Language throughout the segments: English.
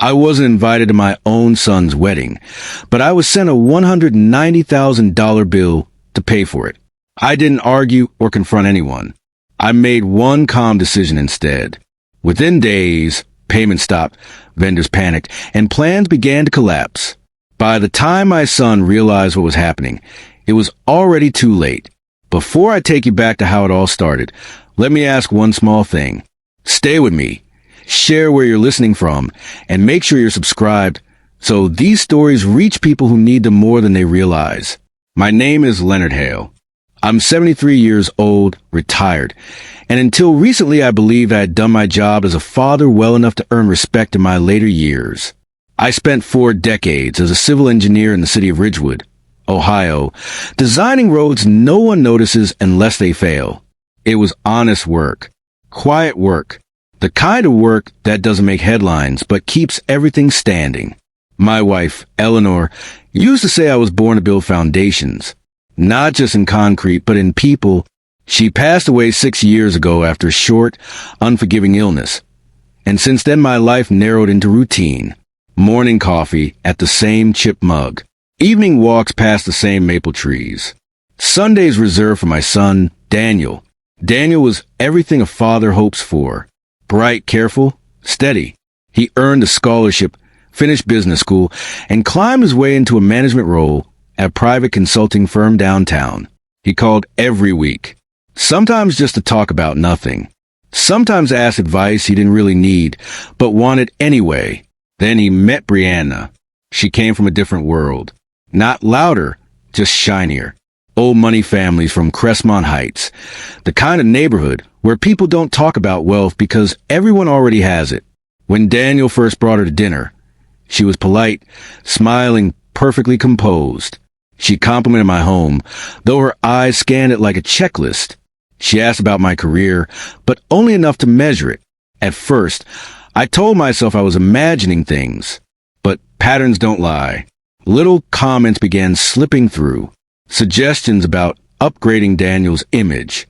I wasn't invited to my own son's wedding, but I was sent a $190,000 bill to pay for it. I didn't argue or confront anyone. I made one calm decision instead. Within days, payments stopped, vendors panicked, and plans began to collapse. By the time my son realized what was happening, it was already too late. Before I take you back to how it all started, let me ask one small thing. Stay with me, share where you're listening from, and make sure you're subscribed so these stories reach people who need them more than they realize. My name is Leonard Hale. I'm 73 years old, retired, and until recently I believed I had done my job as a father well enough to earn respect in my later years. I spent 4 decades as a civil engineer in the city of Ridgewood, Ohio, designing roads no one notices unless they fail. It was honest work, quiet work, the kind of work that doesn't make headlines but keeps everything standing. My wife, Eleanor, used to say I was born to build foundations, not just in concrete but in people. She passed away 6 years ago after a short, unforgiving illness, and since then my life narrowed into routine. Morning coffee at the same chip mug. Evening walks past the same maple trees. Sundays reserved for my son, Daniel. Daniel was everything a father hopes for. Bright, careful, steady. He earned a scholarship, finished business school, and climbed his way into a management role at a private consulting firm downtown. He called every week, sometimes just to talk about nothing. Sometimes ask advice he didn't really need, but wanted anyway. Then he met Brianna. She came from a different world. Not louder, just shinier. Old money families from Crestmont Heights. The kind of neighborhood where people don't talk about wealth because everyone already has it. When Daniel first brought her to dinner, she was polite, smiling, perfectly composed. She complimented my home, though her eyes scanned it like a checklist. She asked about my career, but only enough to measure it. At first, I told myself I was imagining things, but patterns don't lie. Little comments began slipping through. Suggestions about upgrading Daniel's image.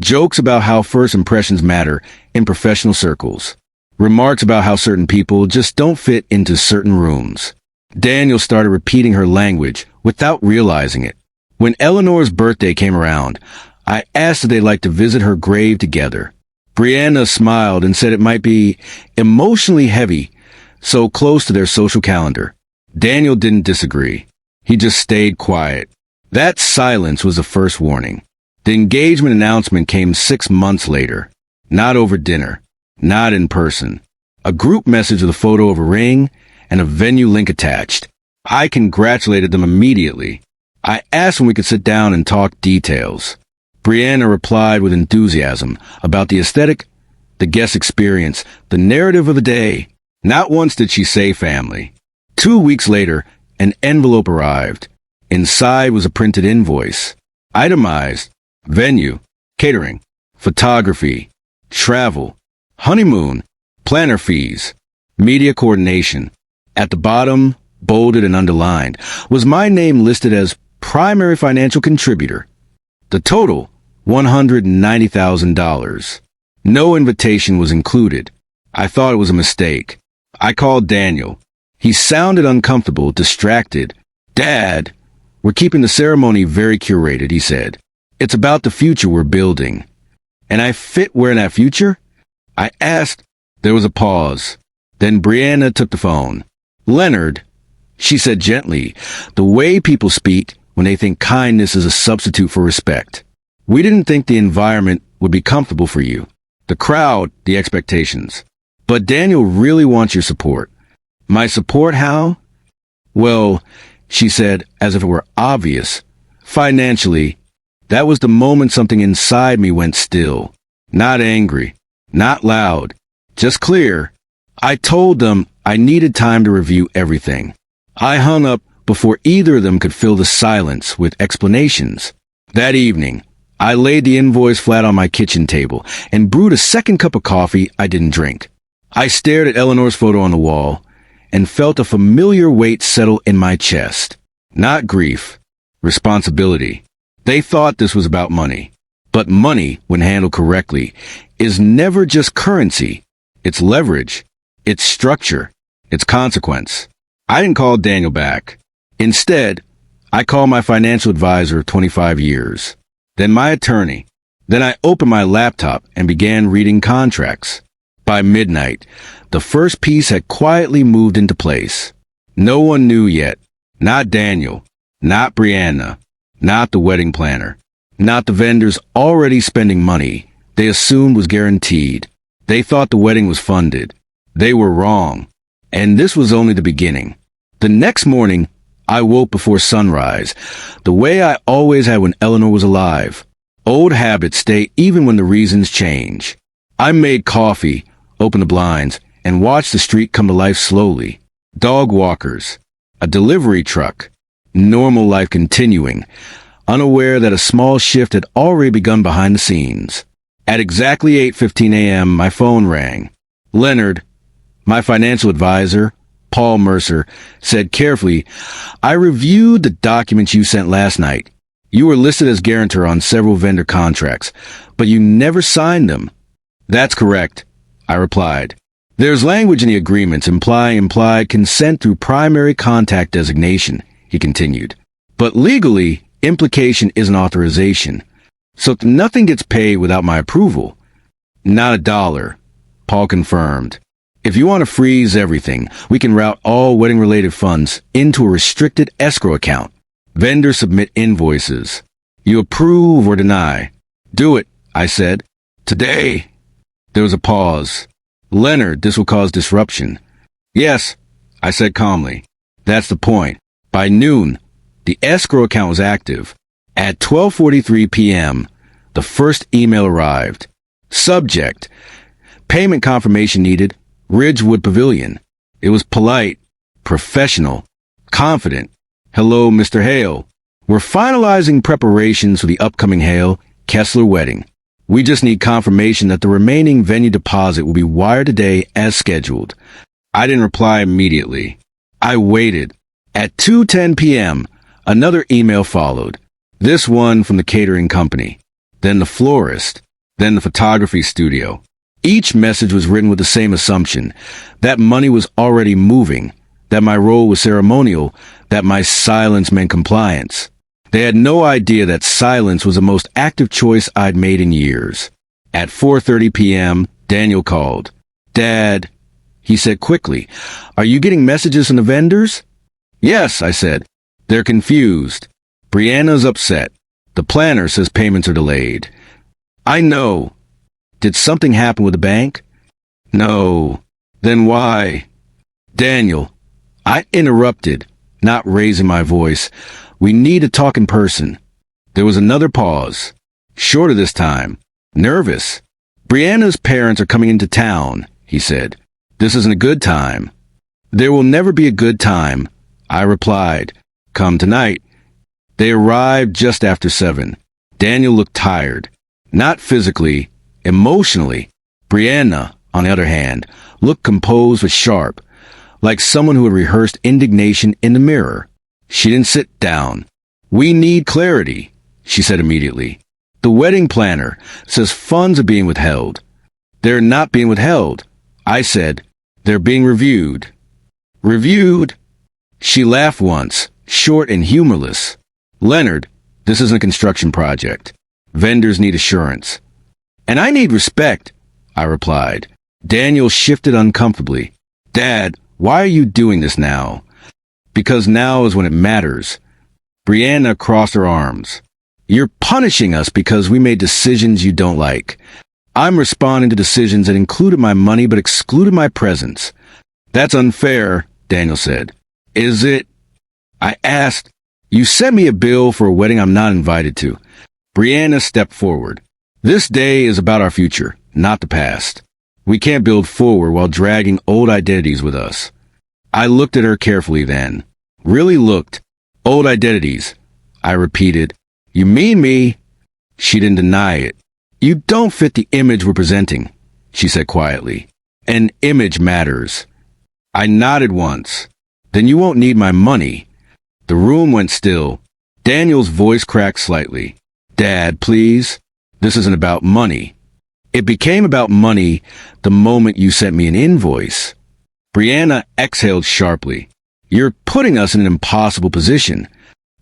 Jokes about how first impressions matter in professional circles. Remarks about how certain people just don't fit into certain rooms. Daniel started repeating her language without realizing it. When Eleanor's birthday came around, I asked if they'd like to visit her grave together. Brianna smiled and said it might be emotionally heavy, so close to their social calendar. Daniel didn't disagree. He just stayed quiet. That silence was the first warning. The engagement announcement came 6 months later. Not over dinner. Not in person. A group message with a photo of a ring and a venue link attached. I congratulated them immediately. I asked when we could sit down and talk details. Brianna replied with enthusiasm about the aesthetic, the guest experience, the narrative of the day. Not once did she say family. 2 weeks later, an envelope arrived. Inside was a printed invoice. Itemized. Venue. Catering. Photography. Travel. Honeymoon. Planner fees. Media coordination. At the bottom, bolded and underlined, was my name listed as primary financial contributor. The total, $190,000. No invitation was included. I thought it was a mistake. I called Daniel. He sounded uncomfortable, distracted. "Dad, we're keeping the ceremony very curated," he said. "It's about the future we're building." And I fit where in that future? I asked. There was a pause. Then Brianna took the phone. "Leonard," she said gently, the way people speak when they think kindness is a substitute for respect. "We didn't think the environment would be comfortable for you. The crowd, the expectations. But Daniel really wants your support." "My support, how?" "Well," she said, as if it were obvious, "financially." That was the moment something inside me went still. Not angry, not loud, just clear. I told them I needed time to review everything. I hung up before either of them could fill the silence with explanations. That evening, I laid the invoice flat on my kitchen table and brewed a second cup of coffee I didn't drink. I stared at Eleanor's photo on the wall and felt a familiar weight settle in my chest. Not grief, responsibility. They thought this was about money. But money, when handled correctly, is never just currency. It's leverage. It's structure. It's consequence. I didn't call Daniel back. Instead, I called my financial advisor of 25 years, then my attorney. Then I opened my laptop and began reading contracts. By midnight, the first piece had quietly moved into place. No one knew yet. Not Daniel, not Brianna, not the wedding planner, not the vendors already spending money they assumed was guaranteed. They thought the wedding was funded. They were wrong. And this was only the beginning. The next morning, I woke before sunrise, the way I always had when Eleanor was alive. Old habits stay even when the reasons change. I made coffee, opened the blinds, and watched the street come to life slowly. Dog walkers, a delivery truck, normal life continuing, unaware that a small shift had already begun behind the scenes. At exactly 8:15 a.m., my phone rang. Leonard, my financial advisor, Paul Mercer, said carefully, "I reviewed the documents you sent last night. You were listed as guarantor on several vendor contracts, but you never signed them." "That's correct," I replied. "There's language in the agreements implying implied consent through primary contact designation," he continued. "But legally, implication is an authorization. So nothing gets paid without my approval." "Not a dollar," Paul confirmed. "If you want to freeze everything, we can route all wedding-related funds into a restricted escrow account. Vendors submit invoices. You approve or deny." "Do it," I said. "Today." There was a pause. "Leonard, this will cause disruption." "Yes," I said calmly. "That's the point." By noon, the escrow account was active. At 12:43 p.m., the first email arrived. Subject: payment confirmation needed, Ridgewood Pavilion. It was polite, professional, confident. "Hello, Mr. Hale. We're finalizing preparations for the upcoming Hale Kessler wedding. We just need confirmation that the remaining venue deposit will be wired today as scheduled." I didn't reply immediately. I waited. At 2:10 p.m., another email followed. This one from the catering company, then the florist, then the photography studio. Each message was written with the same assumption, that money was already moving, that my role was ceremonial, that my silence meant compliance. They had no idea that silence was the most active choice I'd made in years. At 4:30 p.m., Daniel called. "Dad," he said quickly, "are you getting messages from the vendors?" "Yes," I said. "They're confused. Brianna's upset. The planner says payments are delayed." "I know. Did something happen with the bank?" "No." "Then why?" "Daniel," I interrupted, not raising my voice, "we need to talk in person." There was another pause. Shorter this time. Nervous. "Brianna's parents are coming into town," he said. "This isn't a good time." "There will never be a good time," I replied. "Come tonight." They arrived just after 7. Daniel looked tired. Not physically, emotionally. Brianna, on the other hand, looked composed but sharp, like someone who had rehearsed indignation in the mirror. She didn't sit down. "We need clarity," she said immediately. "The wedding planner says funds are being withheld." "They're not being withheld," I said. "They're being reviewed." "Reviewed?" She laughed once, short and humorless. "Leonard, this isn't a construction project. Vendors need assurance." "And I need respect," I replied. Daniel shifted uncomfortably. "Dad, why are you doing this now?" "Because now is when it matters." Brianna crossed her arms. "You're punishing us because we made decisions you don't like. I'm responding to decisions that included my money but excluded my presence." "That's unfair," Daniel said. "Is it?" I asked. "You sent me a bill for a wedding I'm not invited to." Brianna stepped forward. "This day is about our future, not the past. We can't build forward while dragging old identities with us." I looked at her carefully then. Really looked. "Old identities," I repeated. "You mean me?" She didn't deny it. "You don't fit the image we're presenting," she said quietly. "An image matters." I nodded once. "Then you won't need my money." The room went still. Daniel's voice cracked slightly. "Dad, please. This isn't about money." "It became about money the moment you sent me an invoice." Brianna exhaled sharply. You're putting us in an impossible position.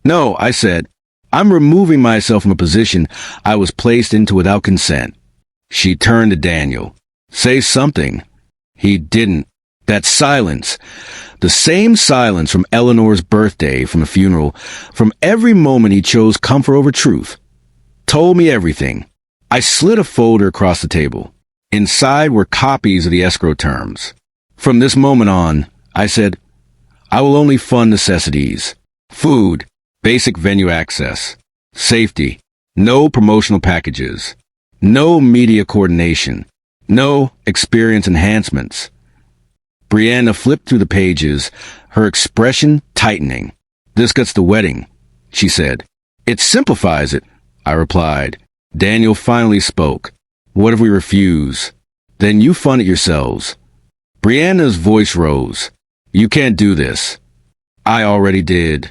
No, I said. I'm removing myself from a position I was placed into without consent. She turned to Daniel. Say something. He didn't. That silence. The same silence from Eleanor's birthday, from the funeral, from every moment he chose comfort over truth, told me everything. I slid a folder across the table. Inside were copies of the escrow terms. From this moment on, I said, I will only fund necessities. Food, basic venue access, safety, no promotional packages, no media coordination, no experience enhancements. Brianna flipped through the pages, her expression tightening. This gets the wedding, she said. It simplifies it, I replied. Daniel finally spoke. What if we refuse? Then you fund it yourselves. Brianna's voice rose. You can't do this. I already did.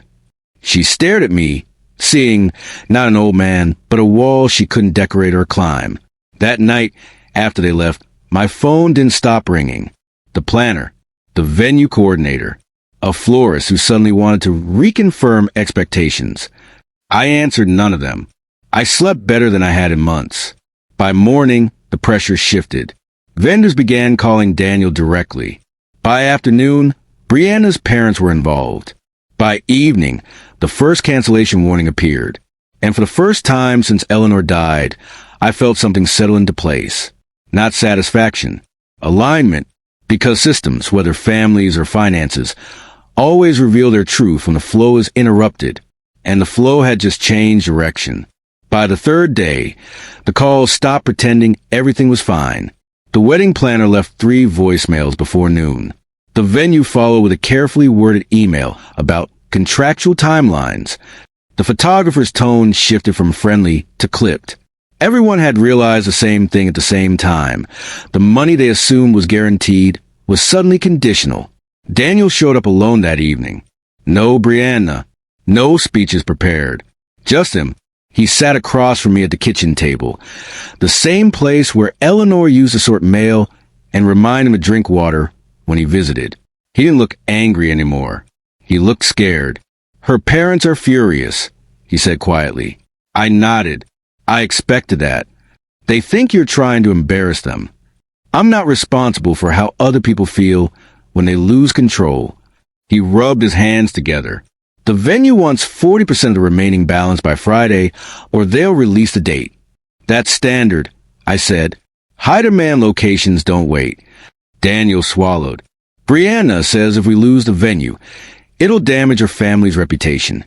She stared at me, seeing not an old man, but a wall she couldn't decorate or climb. That night, after they left, my phone didn't stop ringing. The planner, the venue coordinator, a florist who suddenly wanted to reconfirm expectations. I answered none of them. I slept better than I had in months. By morning, the pressure shifted. Vendors began calling Daniel directly. By afternoon, Brianna's parents were involved. By evening, the first cancellation warning appeared. And for the first time since Eleanor died, I felt something settle into place. Not satisfaction. Alignment. Because systems, whether families or finances, always reveal their truth when the flow is interrupted. And the flow had just changed direction. By the third day, the calls stopped pretending everything was fine. The wedding planner left 3 voicemails before noon. The venue followed with a carefully worded email about contractual timelines. The photographer's tone shifted from friendly to clipped. Everyone had realized the same thing at the same time. The money they assumed was guaranteed was suddenly conditional. Daniel showed up alone that evening. No Brianna. No speeches prepared. Just him. He sat across from me at the kitchen table, the same place where Eleanor used to sort mail and remind him to drink water when he visited. He didn't look angry anymore. He looked scared. Her parents are furious, he said quietly. I nodded. I expected that. They think you're trying to embarrass them. I'm not responsible for how other people feel when they lose control. He rubbed his hands together. The venue wants 40% of the remaining balance by Friday, or they'll release the date. That's standard, I said. High-demand locations don't wait. Daniel swallowed. Brianna says if we lose the venue, it'll damage her family's reputation.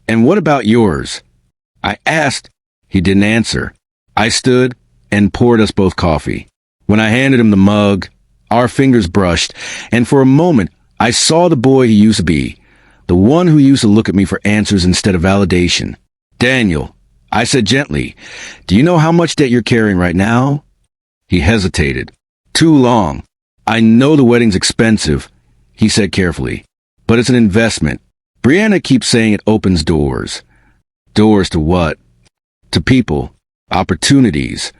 And what about yours? I asked. He didn't answer. I stood and poured us both coffee. When I handed him the mug, our fingers brushed, and for a moment, I saw the boy he used to be. The one who used to look at me for answers instead of validation. Daniel, I said gently, do you know how much debt you're carrying right now? He hesitated. Too long. I know the wedding's expensive, he said carefully, but it's an investment. Brianna keeps saying it opens doors. Doors to what? To people. Opportunities.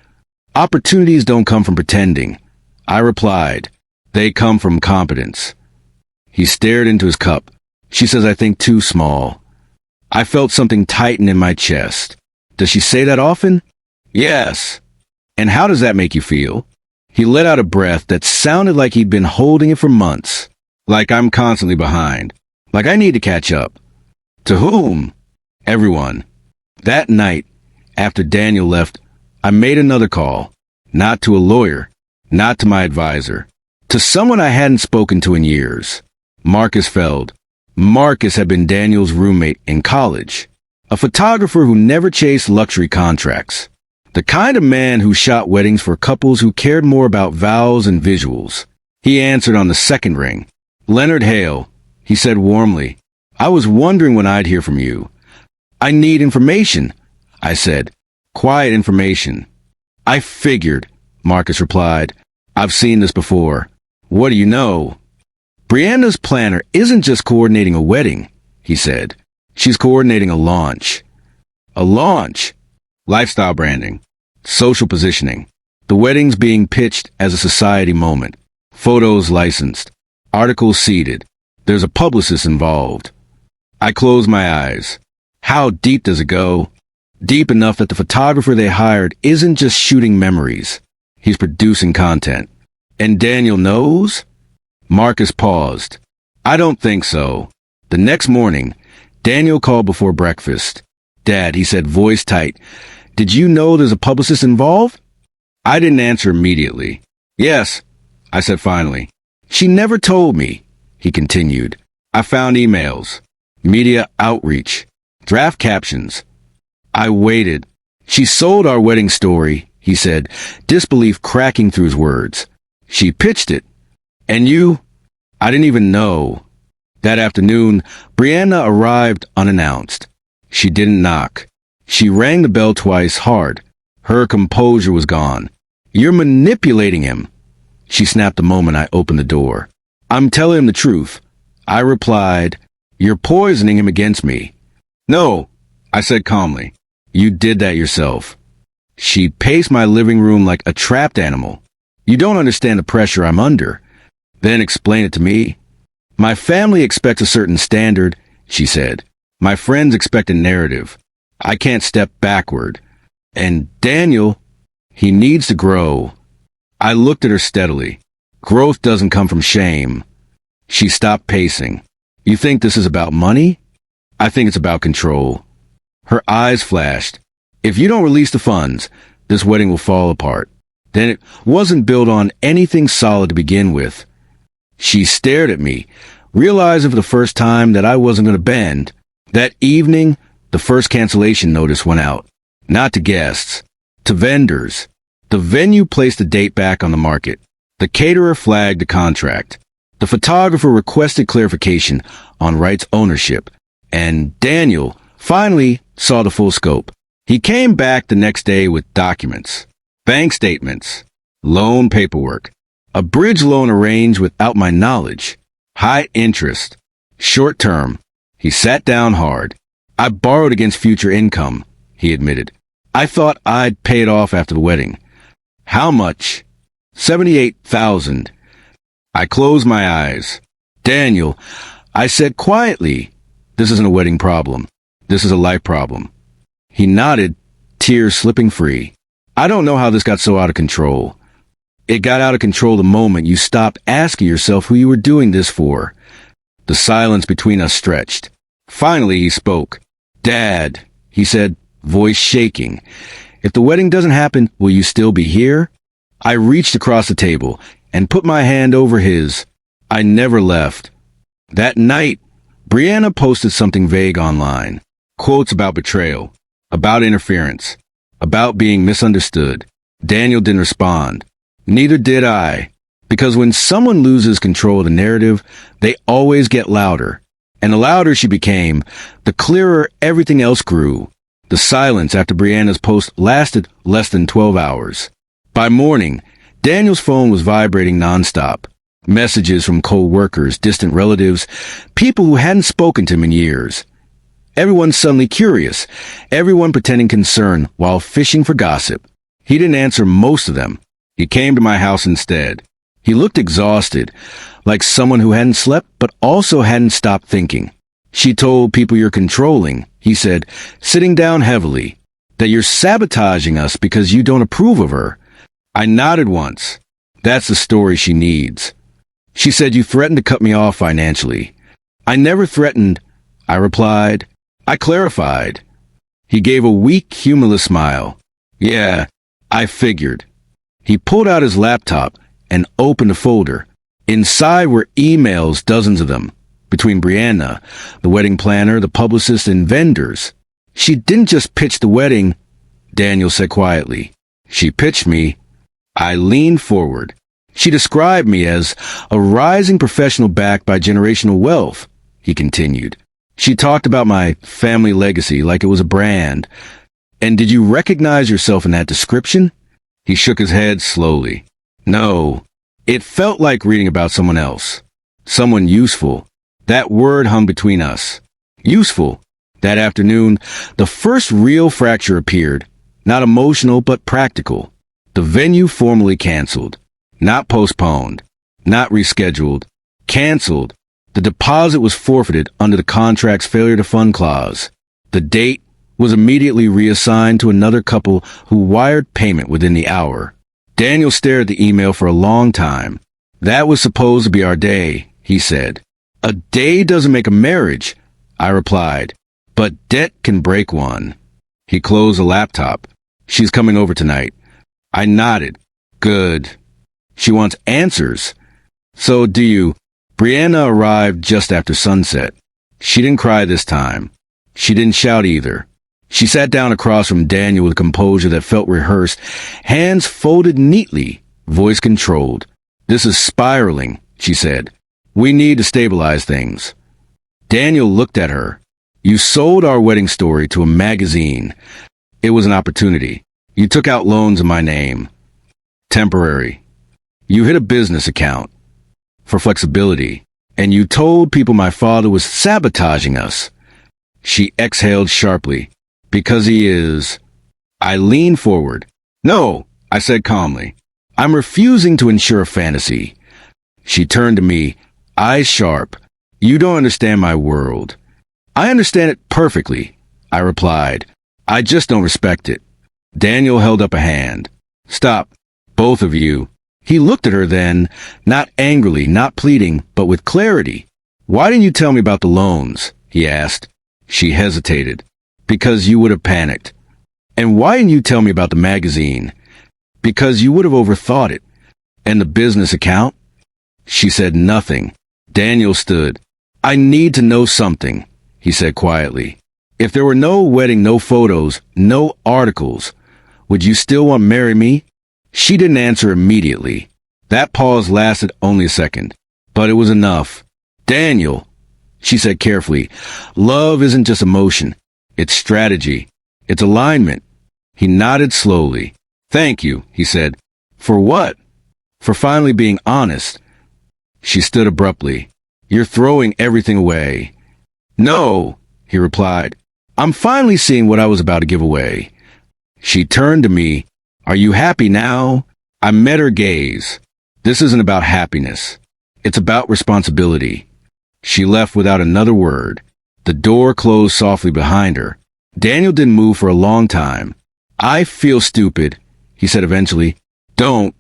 Opportunities don't come from pretending. I replied. They come from competence. He stared into his cup. She says I think too small. I felt something tighten in my chest. Does she say that often? Yes. And how does that make you feel? He let out a breath that sounded like he'd been holding it for months. Like I'm constantly behind. Like I need to catch up. To whom? Everyone. That night, after Daniel left, I made another call. Not to a lawyer. Not to my advisor. To someone I hadn't spoken to in years. Marcus Feld. Marcus had been Daniel's roommate in college, a photographer who never chased luxury contracts, the kind of man who shot weddings for couples who cared more about vows and visuals. He answered on the second ring. Leonard Hale, he said warmly. I was wondering when I'd hear from you. I need information, I said. Quiet information. I figured, Marcus replied. I've seen this before. What do you know? Brianna's planner isn't just coordinating a wedding, he said. She's coordinating a launch. A launch? Lifestyle branding. Social positioning. The wedding's being pitched as a society moment. Photos licensed. Article seeded. There's a publicist involved. I close my eyes. How deep does it go? Deep enough that the photographer they hired isn't just shooting memories. He's producing content. And Daniel knows? Marcus paused. I don't think so. The next morning, Daniel called before breakfast. Dad, he said, voice tight, did you know there's a publicist involved? I didn't answer immediately. Yes, I said finally. She never told me, he continued. I found emails, media outreach, draft captions. I waited. She sold our wedding story, he said, disbelief cracking through his words. She pitched it. And you? I didn't even know. That afternoon, Brianna arrived unannounced. She didn't knock. She rang the bell twice hard. Her composure was gone. You're manipulating him, she snapped the moment I opened the door. I'm telling him the truth. I replied, you're poisoning him against me. No, I said calmly. You did that yourself. She paced my living room like a trapped animal. You don't understand the pressure I'm under. Then explain it to me. My family expects a certain standard, she said. My friends expect a narrative. I can't step backward. And Daniel, he needs to grow. I looked at her steadily. Growth doesn't come from shame. She stopped pacing. You think this is about money? I think it's about control. Her eyes flashed. If you don't release the funds, this wedding will fall apart. Then it wasn't built on anything solid to begin with. She stared at me, realizing for the first time that I wasn't going to bend. That evening, the first cancellation notice went out. Not to guests, to vendors. The venue placed the date back on the market. The caterer flagged the contract. The photographer requested clarification on rights ownership. And Daniel finally saw the full scope. He came back the next day with documents, bank statements, loan paperwork, a bridge loan arranged without my knowledge, high interest, short term. He sat down hard. I borrowed against future income, he admitted. I thought I'd pay it off after the wedding. How much? $78,000. I closed my eyes. Daniel, I said quietly, this isn't a wedding problem. This is a life problem. He nodded, tears slipping free. I don't know how this got so out of control. It got out of control the moment you stopped asking yourself who you were doing this for. The silence between us stretched. Finally, he spoke. Dad, he said, voice shaking. If the wedding doesn't happen, will you still be here? I reached across the table and put my hand over his. I never left. That night, Brianna posted something vague online. Quotes about betrayal, about interference, about being misunderstood. Daniel didn't respond. Neither did I. Because when someone loses control of the narrative, they always get louder. And the louder she became, the clearer everything else grew. The silence after Brianna's post lasted less than 12 hours. By morning, Daniel's phone was vibrating nonstop. Messages from co-workers, distant relatives, people who hadn't spoken to him in years. Everyone suddenly curious, everyone pretending concern while fishing for gossip. He didn't answer most of them. He came to my house instead. He looked exhausted, like someone who hadn't slept but also hadn't stopped thinking. She told people you're controlling, he said, sitting down heavily, that you're sabotaging us because you don't approve of her. I nodded once. That's the story she needs. She said you threatened to cut me off financially. I never threatened, I replied. I clarified. He gave a weak, humorless smile. Yeah, I figured. He pulled out his laptop and opened a folder. Inside were emails, dozens of them, between Brianna, the wedding planner, the publicist, and vendors. She didn't just pitch the wedding, Daniel said quietly. She pitched me. I leaned forward. She described me as a rising professional backed by generational wealth, he continued. She talked about my family legacy like it was a brand. And did you recognize yourself in that description? He shook his head slowly. No, it felt like reading about someone else. Someone useful. That word hung between us. Useful. That afternoon, the first real fracture appeared. Not emotional, but practical. The venue formally canceled. Not postponed. Not rescheduled. Canceled. The deposit was forfeited under the contract's failure to fund clause. The date was immediately reassigned to another couple who wired payment within the hour. Daniel stared at the email for a long time. That was supposed to be our day, he said. A day doesn't make a marriage, I replied, but debt can break one. He closed the laptop. She's coming over tonight. I nodded. Good. She wants answers. So do you. Brianna arrived just after sunset. She didn't cry this time. She didn't shout either. She sat down across from Daniel with a composure that felt rehearsed, hands folded neatly, voice controlled. This is spiraling, she said. We need to stabilize things. Daniel looked at her. You sold our wedding story to a magazine. It was an opportunity. You took out loans in my name. Temporary. You hid a business account for flexibility, and you told people my father was sabotaging us. She exhaled sharply. Because he is. I leaned forward. No, I said calmly. I'm refusing to insure a fantasy. She turned to me, eyes sharp. You don't understand my world. I understand it perfectly, I replied. I just don't respect it. Daniel held up a hand. Stop, both of you. He looked at her then, not angrily, not pleading, but with clarity. Why didn't you tell me about the loans? He asked. She hesitated. Because you would have panicked. And why didn't you tell me about the magazine? Because you would have overthought it. And the business account? She said nothing. Daniel stood. I need to know something, he said quietly. If there were no wedding, no photos, no articles, would you still want to marry me? She didn't answer immediately. That pause lasted only a second, but it was enough. Daniel, she said carefully, love isn't just emotion. It's strategy. It's alignment. He nodded slowly. Thank you, he said. For what? For finally being honest. She stood abruptly. You're throwing everything away. No, he replied. I'm finally seeing what I was about to give away. She turned to me. Are you happy now? I met her gaze. This isn't about happiness. It's about responsibility. She left without another word. The door closed softly behind her. Daniel didn't move for a long time. I feel stupid, he said eventually. Don't,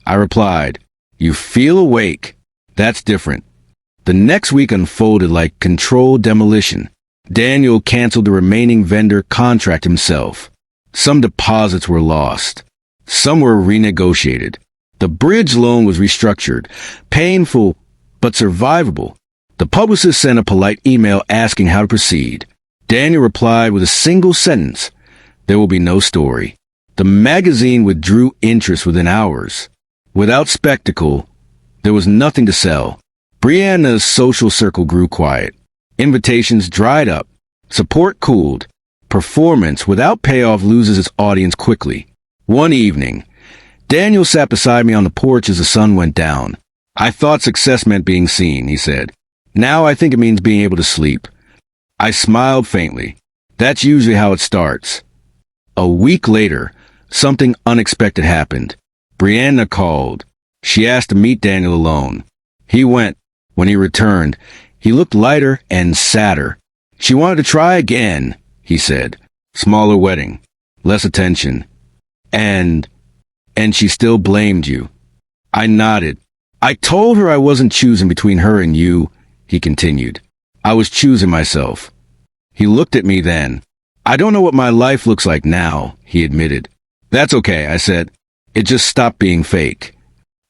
I replied. You feel awake. That's different. The next week unfolded like controlled demolition. Daniel canceled the remaining vendor contract himself. Some deposits were lost. Some were renegotiated. The bridge loan was restructured. Painful, but survivable. The publicist sent a polite email asking how to proceed. Daniel replied with a single sentence. There will be no story. The magazine withdrew interest within hours. Without spectacle, there was nothing to sell. Brianna's social circle grew quiet. Invitations dried up. Support cooled. Performance without payoff loses its audience quickly. One evening, Daniel sat beside me on the porch as the sun went down. I thought success meant being seen, he said. Now I think it means being able to sleep. I smiled faintly. That's usually how it starts. A week later, something unexpected happened. Brianna called. She asked to meet Daniel alone. He went. When he returned, he looked lighter and sadder. She wanted to try again, he said. Smaller wedding. Less attention. And she still blamed you. I nodded. I told her I wasn't choosing between her and you, he continued. I was choosing myself. He looked at me then. I don't know what my life looks like now, he admitted. That's okay, I said. It just stopped being fake.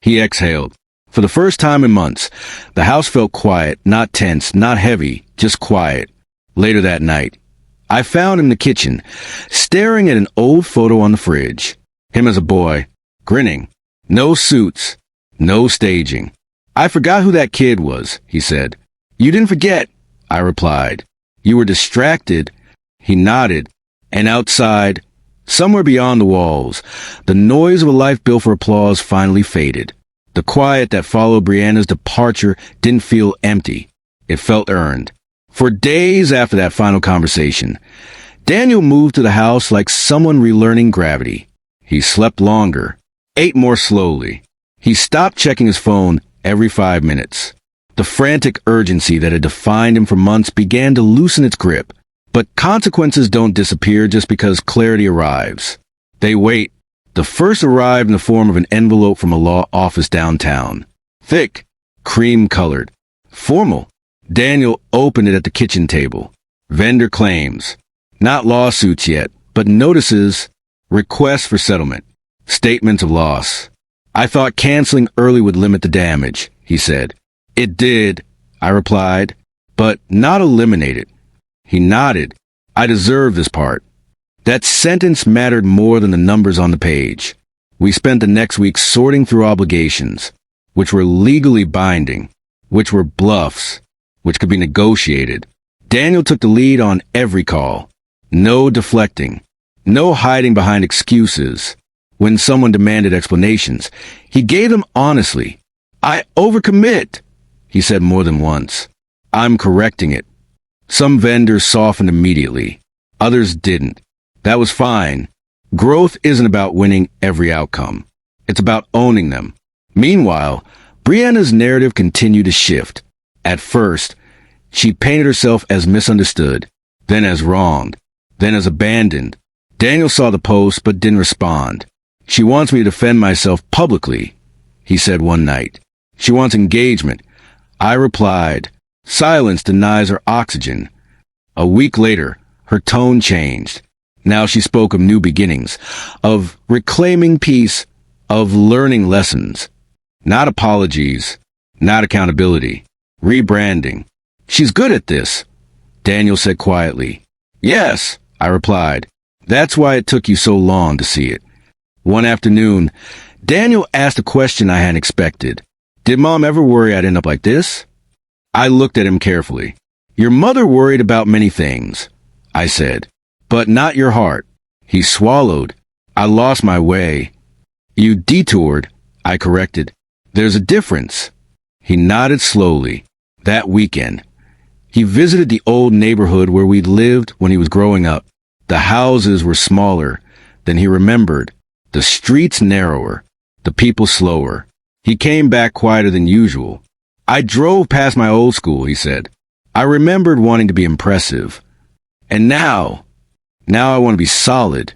He exhaled. For the first time in months, the house felt quiet, not tense, not heavy, just quiet. Later that night, I found him in the kitchen, staring at an old photo on the fridge. Him as a boy, grinning. No suits, no staging. I forgot who that kid was, he said. You didn't forget, I replied. You were distracted. He nodded. And outside, somewhere beyond the walls, the noise of a life built for applause finally faded. The quiet that followed Brianna's departure didn't feel empty. It felt earned. For days after that final conversation, Daniel moved to the house like someone relearning gravity. He slept longer, ate more slowly. He stopped checking his phone every 5 minutes. The frantic urgency that had defined him for months began to loosen its grip. But consequences don't disappear just because clarity arrives. They wait. The first arrived in the form of an envelope from a law office downtown. Thick, cream-colored, formal. Daniel opened it at the kitchen table. Vendor claims. Not lawsuits yet, but notices, requests for settlement, statements of loss. I thought canceling early would limit the damage, he said. It did, I replied, but not eliminate it. He nodded. I deserve this part. That sentence mattered more than the numbers on the page. We spent the next week sorting through obligations, which were legally binding, which were bluffs, which could be negotiated. Daniel took the lead on every call. No deflecting. No hiding behind excuses. When someone demanded explanations, he gave them honestly. I overcommit, he said more than once. I'm correcting it. Some vendors softened immediately. Others didn't. That was fine. Growth isn't about winning every outcome. It's about owning them. Meanwhile, Brianna's narrative continued to shift. At first, she painted herself as misunderstood, then as wronged, then as abandoned. Daniel saw the post but didn't respond. She wants me to defend myself publicly, he said one night. She wants engagement. I replied, silence denies her oxygen. A week later, her tone changed. Now she spoke of new beginnings, of reclaiming peace, of learning lessons. Not apologies, not accountability, rebranding. She's good at this, Daniel said quietly. Yes, I replied. That's why it took you so long to see it. One afternoon, Daniel asked a question I hadn't expected. Did Mom ever worry I'd end up like this? I looked at him carefully. Your mother worried about many things, I said, but not your heart. He swallowed. I lost my way. You detoured, I corrected. There's a difference. He nodded slowly. That weekend, he visited the old neighborhood where we'd lived when he was growing up. The houses were smaller than he remembered, the streets narrower, the people slower. He came back quieter than usual. I drove past my old school, he said. I remembered wanting to be impressive. And now I want to be solid.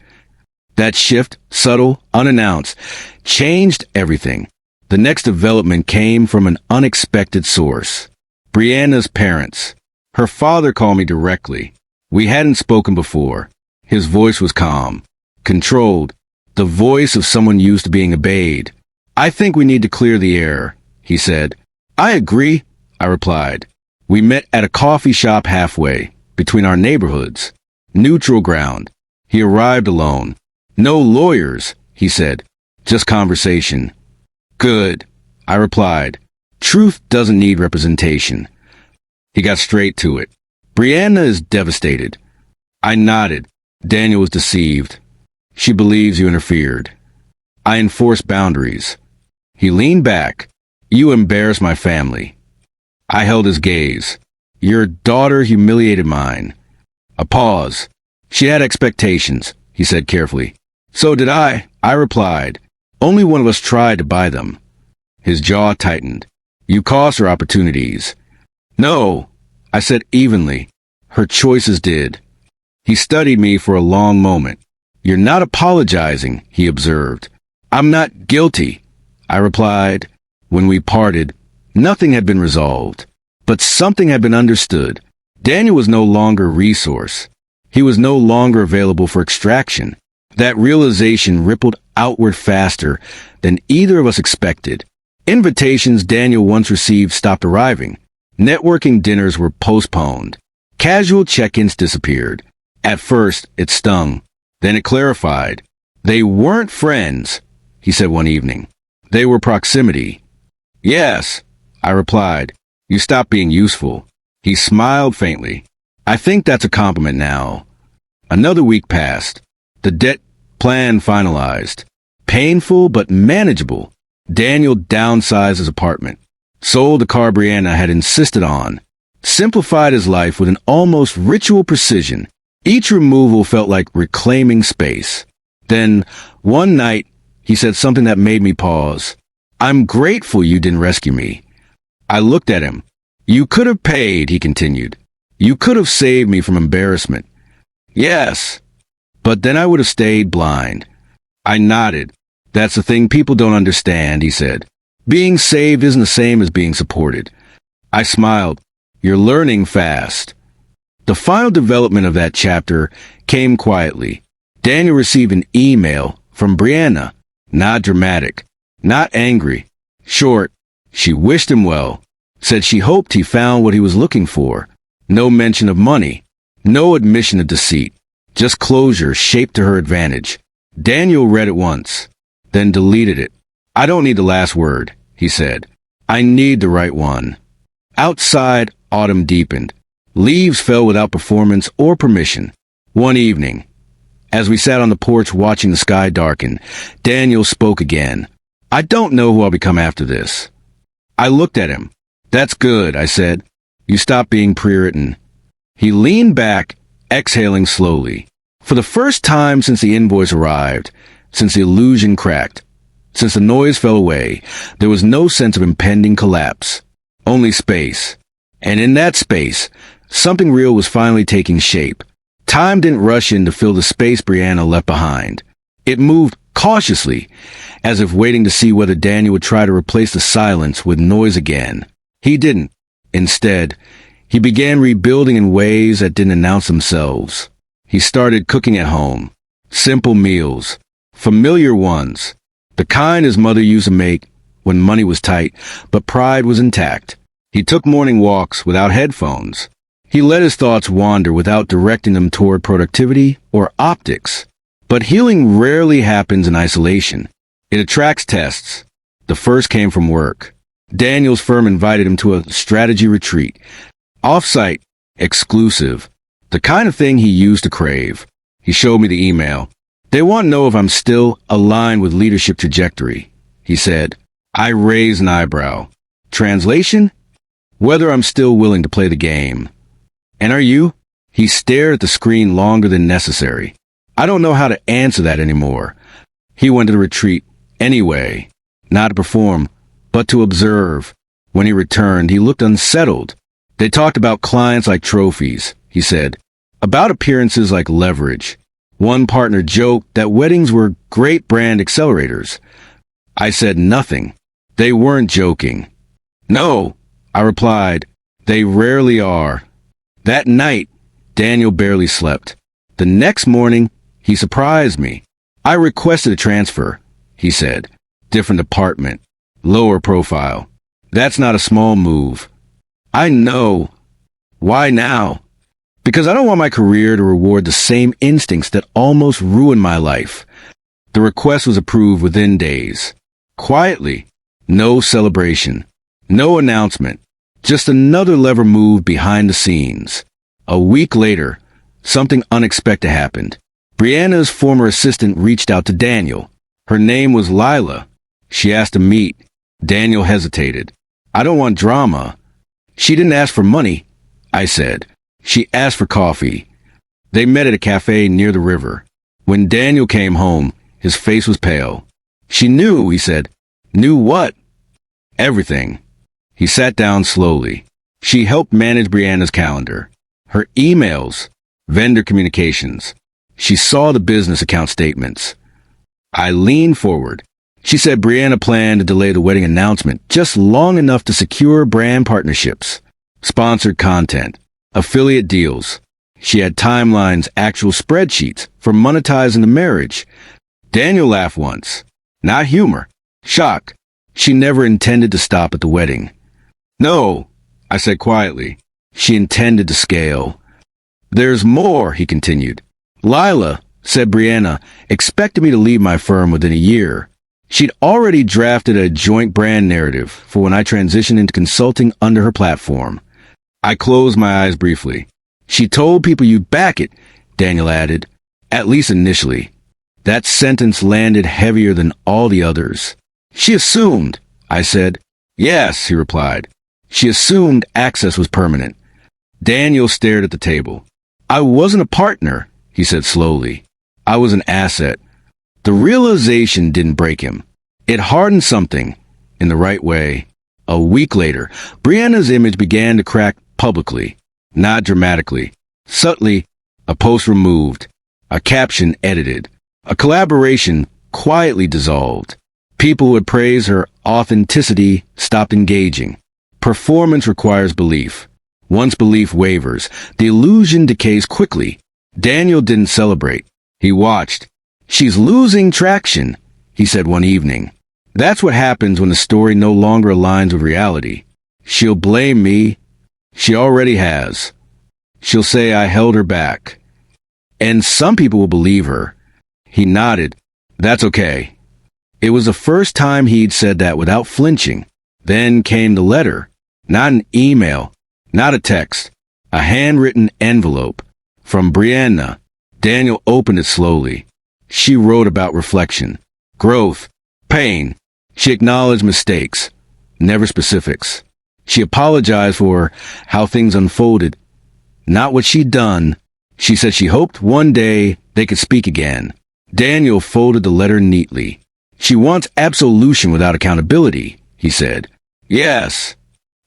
That shift, subtle, unannounced, changed everything. The next development came from an unexpected source. Brianna's parents. Her father called me directly. We hadn't spoken before. His voice was calm, controlled, the voice of someone used to being obeyed. I think we need to clear the air, he said. I agree, I replied. We met at a coffee shop halfway, between our neighborhoods. Neutral ground. He arrived alone. No lawyers, he said. Just conversation. Good, I replied. Truth doesn't need representation. He got straight to it. Brianna is devastated. I nodded. Daniel was deceived. She believes you interfered. I enforced boundaries. He leaned back. You embarrassed my family. I held his gaze. Your daughter humiliated mine. A pause. She had expectations, he said carefully. So did I replied. Only one of us tried to buy them. His jaw tightened. You cost her opportunities. No, I said evenly. Her choices did. He studied me for a long moment. You're not apologizing, he observed. I'm not guilty, I replied. When we parted, nothing had been resolved, but something had been understood. Daniel was no longer a resource. He was no longer available for extraction. That realization rippled outward faster than either of us expected. Invitations Daniel once received stopped arriving. Networking dinners were postponed. Casual check-ins disappeared. At first, it stung. Then it clarified. They weren't friends, he said one evening. They were proximity. Yes, I replied. You stopped being useful. He smiled faintly. I think that's a compliment now. Another week passed. The debt plan finalized. Painful but manageable. Daniel downsized his apartment. Sold the car Brianna had insisted on. Simplified his life with an almost ritual precision. Each removal felt like reclaiming space. Then, one night, he said something that made me pause. I'm grateful you didn't rescue me. I looked at him. You could have paid, he continued. You could have saved me from embarrassment. Yes, but then I would have stayed blind. I nodded. That's the thing people don't understand, he said. Being saved isn't the same as being supported. I smiled. You're learning fast. The final development of that chapter came quietly. Daniel received an email from Brianna. Not dramatic, not angry. Short. She wished him well. Said she hoped he found what he was looking for. No mention of money. No admission of deceit. Just closure shaped to her advantage. Daniel read it once, then deleted it. I don't need the last word, he said. I need the right one. Outside, autumn deepened. Leaves fell without performance or permission. One evening, as we sat on the porch watching the sky darken, Daniel spoke again. I don't know who I'll become after this. I looked at him. That's good, I said. You stop being Puritan. He leaned back, exhaling slowly. For the first time since the invoice arrived, since the illusion cracked, since the noise fell away, there was no sense of impending collapse. Only space. And in that space, something real was finally taking shape. Time didn't rush in to fill the space Brianna left behind. It moved cautiously, as if waiting to see whether Daniel would try to replace the silence with noise again. He didn't. Instead, he began rebuilding in ways that didn't announce themselves. He started cooking at home. Simple meals. Familiar ones. The kind his mother used to make when money was tight, but pride was intact. He took morning walks without headphones. He let his thoughts wander without directing them toward productivity or optics. But healing rarely happens in isolation. It attracts tests. The first came from work. Daniel's firm invited him to a strategy retreat. Off-site, exclusive. The kind of thing he used to crave. He showed me the email. They want to know if I'm still aligned with leadership trajectory, he said. I raised an eyebrow. Translation? Whether I'm still willing to play the game. And are you? He stared at the screen longer than necessary. I don't know how to answer that anymore. He went to the retreat anyway, not to perform, but to observe. When he returned, he looked unsettled. They talked about clients like trophies, he said, about appearances like leverage. One partner joked that weddings were great brand accelerators. I said nothing. They weren't joking. No, I replied, they rarely are. That night, Daniel barely slept. The next morning, he surprised me. I requested a transfer, he said. Different department, lower profile. That's not a small move. I know. Why now? Because I don't want my career to reward the same instincts that almost ruined my life. The request was approved within days. Quietly. No celebration. No announcement. Just another lever moved behind the scenes. A week later, something unexpected happened. Brianna's former assistant reached out to Daniel. Her name was Lila. She asked to meet. Daniel hesitated. I don't want drama. She didn't ask for money, I said. She asked for coffee. They met at a cafe near the river. When Daniel came home, his face was pale. She knew, he said. Knew what? Everything. He sat down slowly. She helped manage Brianna's calendar. Her emails, vendor communications. She saw the business account statements. I leaned forward. She said Brianna planned to delay the wedding announcement just long enough to secure brand partnerships, sponsored content, affiliate deals. She had timelines, actual spreadsheets for monetizing the marriage. Daniel laughed once. Not humor. Shock. She never intended to stop at the wedding. No, I said quietly. She intended to scale. There's more, he continued. Lila, said Brianna, expected me to leave my firm within a year. She'd already drafted a joint brand narrative for when I transitioned into consulting under her platform. I closed my eyes briefly. She told people you'd back it, Daniel added, at least initially. That sentence landed heavier than all the others. She assumed, I said. Yes, he replied. She assumed access was permanent. Daniel stared at the table. I wasn't a partner, he said slowly. I was an asset. The realization didn't break him. It hardened something, in the right way. A week later, Brianna's image began to crack publicly, not dramatically. Subtly, a post removed, a caption edited, a collaboration quietly dissolved. People who had praised her authenticity stopped engaging. Performance requires belief. Once belief wavers, the illusion decays quickly. Daniel didn't celebrate. He watched. "She's losing traction," he said one evening. "That's what happens when the story no longer aligns with reality. She'll blame me. She already has. She'll say I held her back. And some people will believe her." He nodded. "That's okay." It was the first time he'd said that without flinching. Then came the letter. Not an email, not a text. A handwritten envelope. From Brianna. Daniel opened it slowly. She wrote about reflection, growth, pain. She acknowledged mistakes, never specifics. She apologized for how things unfolded, not what she'd done. She said she hoped one day they could speak again. Daniel folded the letter neatly. "She wants absolution without accountability," he said. "Yes."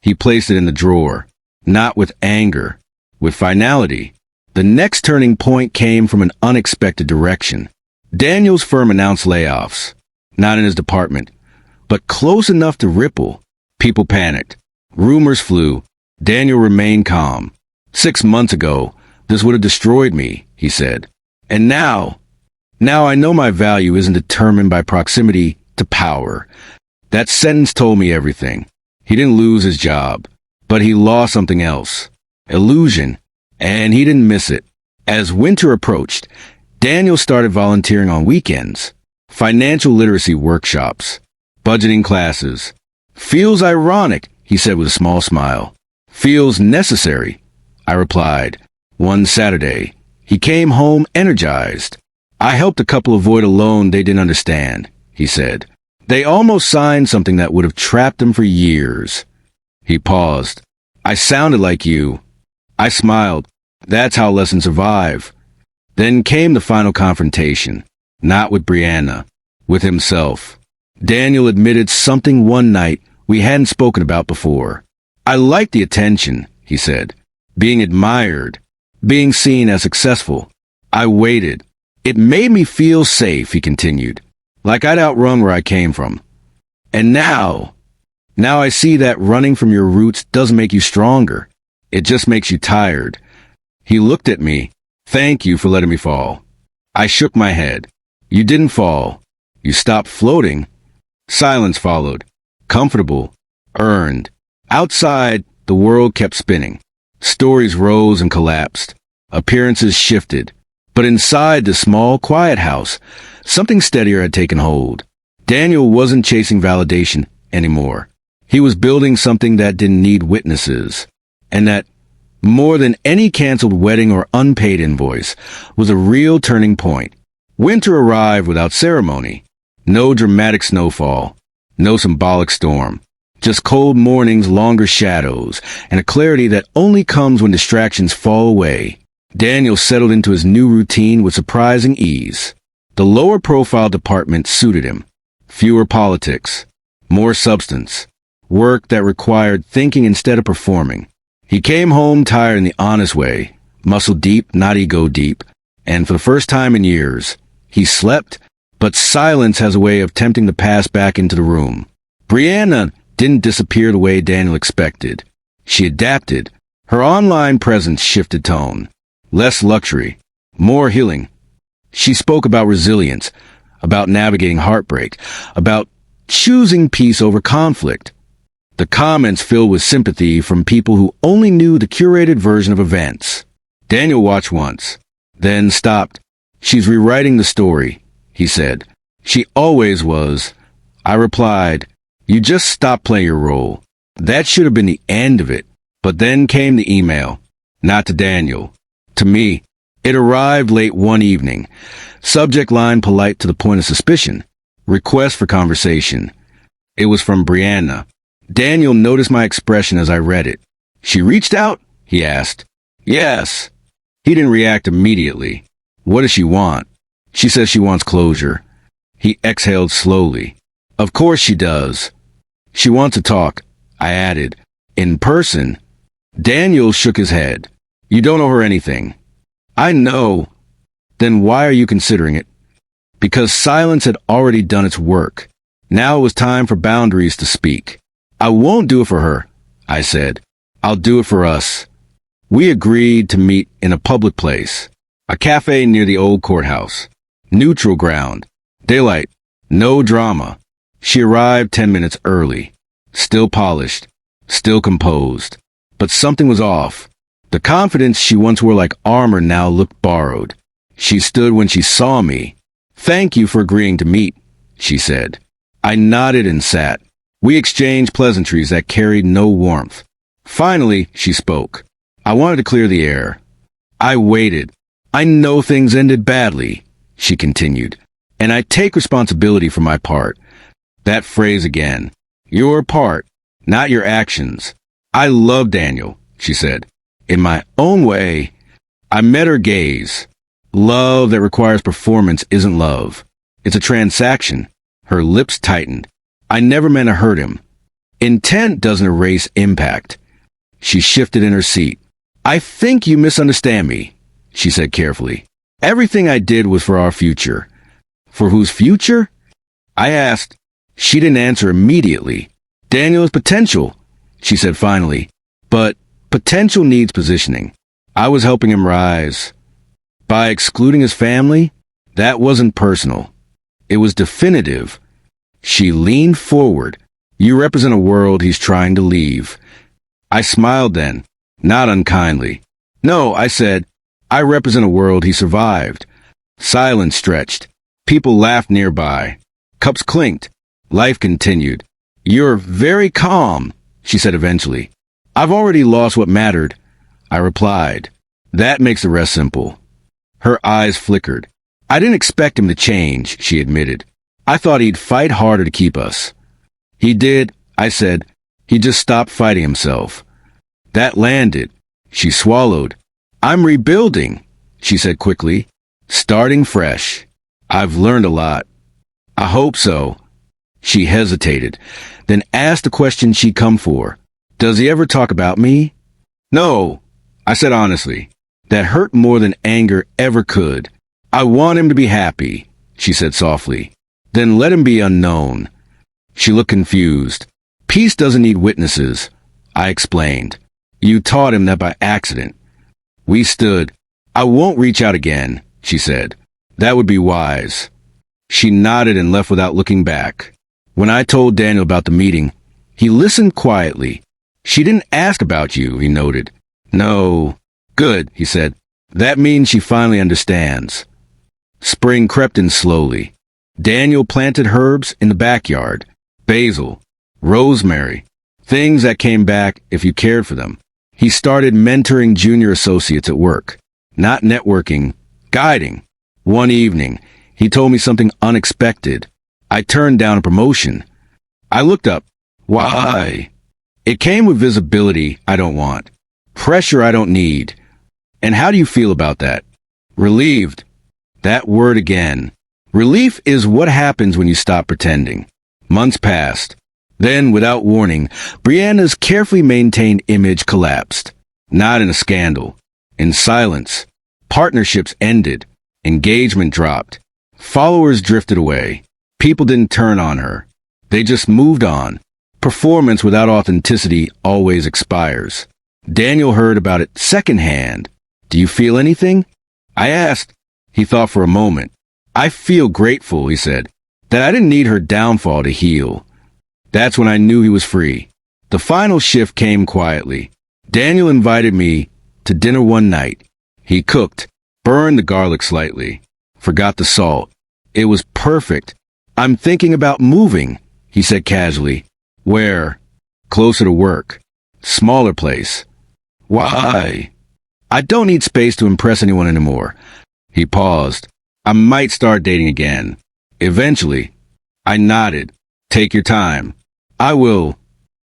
He placed it in the drawer, not with anger, with finality. The next turning point came from an unexpected direction. Daniel's firm announced layoffs, not in his department, but close enough to ripple. People panicked. Rumors flew. Daniel remained calm. 6 months ago, this would have destroyed me, he said. And now I know my value isn't determined by proximity to power. That sentence told me everything. He didn't lose his job, but he lost something else. Illusion. And he didn't miss it. As winter approached, Daniel started volunteering on weekends. Financial literacy workshops. Budgeting classes. "Feels ironic," he said with a small smile. "Feels necessary," I replied. One Saturday, he came home energized. "I helped a couple avoid a loan they didn't understand," he said. "They almost signed something that would have trapped them for years." He paused. "I sounded like you." I smiled. That's how lessons survive. Then came the final confrontation. Not with Brianna, with himself. Daniel admitted something one night we hadn't spoken about before. "I liked the attention," he said. "Being admired. Being seen as successful. I waited. It made me feel safe," he continued. "Like I'd outrun where I came from. And now I see that running from your roots doesn't make you stronger. It just makes you tired." He looked at me. "Thank you for letting me fall." I shook my head. "You didn't fall. You stopped floating." Silence followed. Comfortable. Earned. Outside, the world kept spinning. Stories rose and collapsed. Appearances shifted. But inside the small, quiet house, something steadier had taken hold. Daniel wasn't chasing validation anymore. He was building something that didn't need witnesses. And that, more than any canceled wedding or unpaid invoice, was a real turning point. Winter arrived without ceremony. No dramatic snowfall. No symbolic storm. Just cold mornings, longer shadows, and a clarity that only comes when distractions fall away. Daniel settled into his new routine with surprising ease. The lower-profile department suited him. Fewer politics. More substance. Work that required thinking instead of performing. He came home tired in the honest way, muscle deep, not ego deep, and for the first time in years, he slept, but silence has a way of tempting the past back into the room. Brianna didn't disappear the way Daniel expected. She adapted. Her online presence shifted tone. Less luxury, more healing. She spoke about resilience, about navigating heartbreak, about choosing peace over conflict. The comments filled with sympathy from people who only knew the curated version of events. Daniel watched once, then stopped. "She's rewriting the story," he said. "She always was." I replied, "You just stopped playing your role. That should have been the end of it." But then came the email. Not to Daniel. To me. It arrived late one evening. Subject line polite to the point of suspicion. Request for conversation. It was from Brianna. Daniel noticed my expression as I read it. "She reached out?" he asked. "Yes." He didn't react immediately. "What does she want?" "She says she wants closure." He exhaled slowly. "Of course she does. She wants to talk. I added. In person? Daniel shook his head. You don't owe her anything. I know. Then why are you considering it? Because silence had already done its work. Now it was time for boundaries to speak. I won't do it for her, I said. I'll do it for us. We agreed to meet in a public place, a cafe near the old courthouse. Neutral ground. Daylight. No drama. She arrived 10 minutes early. Still polished. Still composed. But something was off. The confidence she once wore like armor now looked borrowed. She stood when she saw me. Thank you for agreeing to meet, she said. I nodded and sat. We exchanged pleasantries that carried no warmth. Finally, she spoke. I wanted to clear the air. I waited. I know things ended badly, she continued, and I take responsibility for my part. That phrase again. Your part, not your actions. I love Daniel, she said. In my own way, I met her gaze. Love that requires performance isn't love. It's a transaction. Her lips tightened. I never meant to hurt him. Intent doesn't erase impact. She shifted in her seat. I think you misunderstand me, she said carefully. Everything I did was for our future. For whose future? I asked. She didn't answer immediately. Daniel is potential, she said finally. But potential needs positioning. I was helping him rise. By excluding his family, that wasn't personal. It was definitive. She leaned forward. You represent a world he's trying to leave. I smiled then, not unkindly. No, I said, I represent a world he survived. Silence stretched. People laughed nearby. Cups clinked. Life continued. You're very calm, she said eventually. I've already lost what mattered, I replied. That makes the rest simple. Her eyes flickered. I didn't expect him to change, she admitted. I thought he'd fight harder to keep us. He did, I said. He just stopped fighting himself. That landed. She swallowed. I'm rebuilding, she said quickly. Starting fresh. I've learned a lot. I hope so. She hesitated, then asked the question she'd come for. Does he ever talk about me? No, I said honestly. That hurt more than anger ever could. I want him to be happy, she said softly. Then let him be unknown. She looked confused. Peace doesn't need witnesses, I explained. You taught him that by accident. We stood. I won't reach out again, she said. That would be wise. She nodded and left without looking back. When I told Daniel about the meeting, he listened quietly. She didn't ask about you, he noted. No. Good, he said. That means she finally understands. Spring crept in slowly. Daniel planted herbs in the backyard. Basil, rosemary, things that came back if you cared for them. He started mentoring junior associates at work. Not networking, guiding. One evening, he told me something unexpected. I turned down a promotion. I looked up. Why? It came with visibility I don't want. Pressure I don't need. And how do you feel about that? Relieved. That word again. Relief is what happens when you stop pretending. Months passed. Then, without warning, Brianna's carefully maintained image collapsed. Not in a scandal. In silence. Partnerships ended. Engagement dropped. Followers drifted away. People didn't turn on her. They just moved on. Performance without authenticity always expires. Daniel heard about it secondhand. Do you feel anything? I asked. He thought for a moment. I feel grateful, he said, that I didn't need her downfall to heal. That's when I knew he was free. The final shift came quietly. Daniel invited me to dinner one night. He cooked, burned the garlic slightly, forgot the salt. It was perfect. I'm thinking about moving, he said casually. Where? Closer to work. Smaller place. Why? I don't need space to impress anyone anymore. He paused. I might start dating again. Eventually. I nodded. Take your time. I will.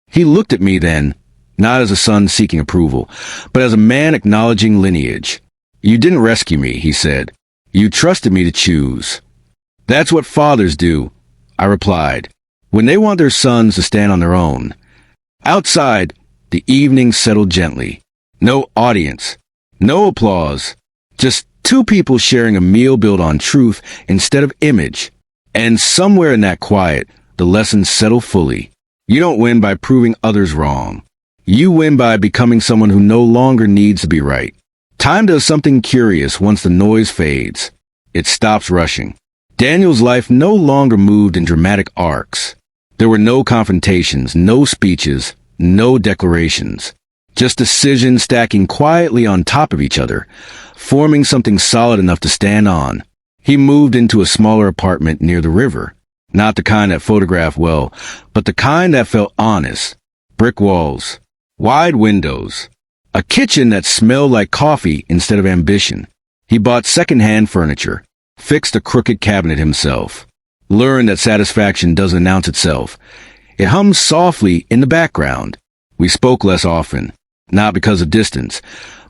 He looked at me then, not as a son seeking approval, but as a man acknowledging lineage. You didn't rescue me, he said. You trusted me to choose. That's what fathers do, I replied, when they want their sons to stand on their own. Outside, the evening settled gently. No audience, no applause, just two people sharing a meal built on truth instead of image. And somewhere in that quiet, the lessons settle fully. You don't win by proving others wrong. You win by becoming someone who no longer needs to be right. Time does something curious once the noise fades. It stops rushing. Daniel's life no longer moved in dramatic arcs. There were no confrontations, no speeches, no declarations. Just decisions stacking quietly on top of each other, forming something solid enough to stand on. He moved into a smaller apartment near the river. Not the kind that photographed well, but the kind that felt honest. Brick walls, wide windows, a kitchen that smelled like coffee instead of ambition. He bought second-hand furniture, fixed a crooked cabinet himself, learned that satisfaction doesn't announce itself. It hums softly in the background. We spoke less often, not because of distance,